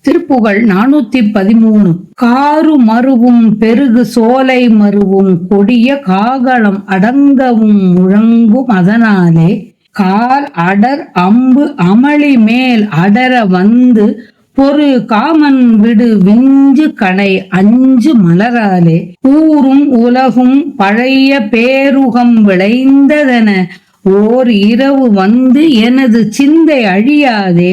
Thiruppugazh 413. Car மருவும் பெருகு சோலை மருவும் கொடிய காகளம் அடங்கவும் முழங்கும் அதனாலே கால் அடர் அம்பு அமளி மேல் அடர வந்து பொறு காமன் விடு விஞ்சு கணை அஞ்சு மலராலே ஊரும் உலகும் பழைய பேருகம் விளைந்ததென ஓர் இரவு வந்து எனது சிந்தை அழியாதே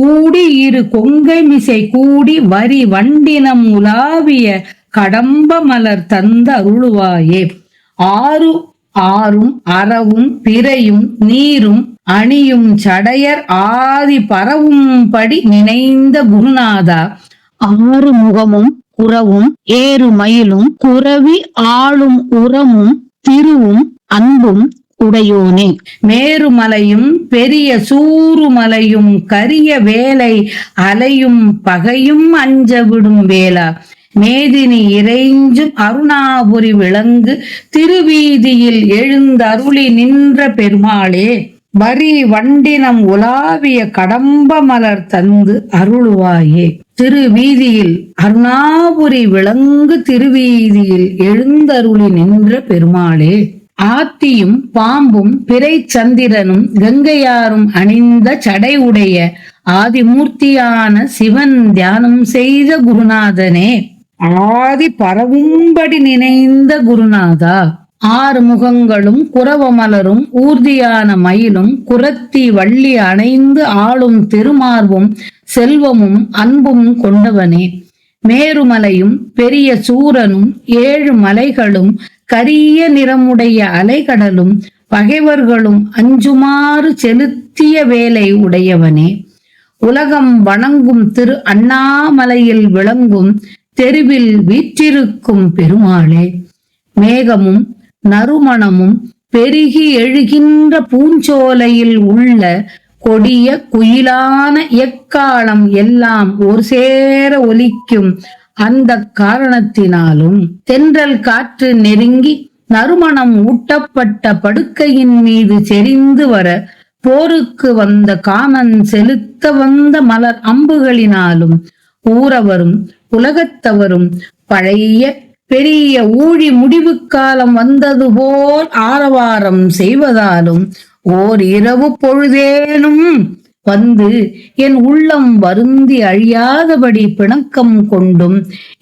ஊடி இரு கொங்கை மிசை கூடி வரி வண்டினம் உலாவிய கடம்ப மலர் தந்த அருளுவாயே. ஆறும் அறவும் பிறையும் நீரும் அணியும் சடையர் ஆதி பரவும்படி நினைந்த குருநாதா, ஆறு முகமும் குறவும் ஏறு மயிலும் குறவி ஆளும் உரமும் திருவும் அன்பும் உடையோனே. மேருமலையும் பெரிய சூறுமலையும் கரிய வேலை அலையும் பகையும் அஞ்ச விடும் வேளா, மேதினி இறைஞ்சும் அருணாபுரி விளங்கு திருவீதியில் எழுந்தருளி நின்ற பெருமாளே, வரி வண்டினம் உலாவிய கடம்ப மலர் தந்து அருளுவாயே. திருவீதியில் அருணாபுரி விளங்கு திருவீதியில் எழுந்தருளி நின்ற பெருமாளே, ஆத்தியும் பாம்பும் பிறை சந்திரனும் கங்கையாரும் அணிந்த சடை உடைய ஆதிமூர்த்தியான சிவன் தியானம் செய்த குருநாதனே, ஆதி பரவும்படி நினைந்த குருநாதா, ஆறு முகங்களும் குரவ மலரும் ஊர்தியான மயிலும் குரத்தி வள்ளி அணைந்து ஆளும் திருமார்பும் செல்வமும் அன்பும் கொண்டவனே, மேருமலையும் பெரிய சூரனும் ஏழு மலைகளும் கரிய நிறமுடைய அலைகடலும் பகைவர்களும் அஞ்சுமாறு செலுத்திய வேலை உடையவனே, உலகம் வணங்கும் திரு அண்ணாமலையில் விளங்கும் தெருவில் வீற்றிருக்கும் பெருமாளே, மேகமும் நறுமணமும் பெருகி எழுகின்ற பூஞ்சோலையில் உள்ள கொடிய குயிலான எக்காலம் எல்லாம் ஒரு சேர ஒலிக்கும் அந்த காரணத்தினாலும் தென்றல் காற்று நெருங்கி நறுமணம் ஊட்டப்பட்ட படுக்கையின் மீது செறிந்து வர போருக்கு வந்த காமன் செலுத்த வந்த மலர் அம்புகளினாலும் ஊரவரும் உலகத்தவரும் பழைய பெரிய ஊழி முடிவு காலம் வந்தது போல் ஆரவாரம் செய்வதாலும் ஓர் இரவு பொழுதேனும் வந்து என் உள்ளம் வருந்தி அழியாதபடி பிணக்கம் கொண்டும்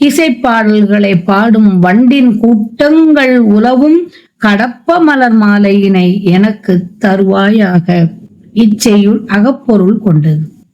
இசைப்பாடல்களை பாடும் வண்டின் கூட்டங்கள் உலவும் கடப்ப மலர் மாலையினை எனக்கு தருவாயாக. இச்செய்யுள் அகப்பொருள் கொண்டது.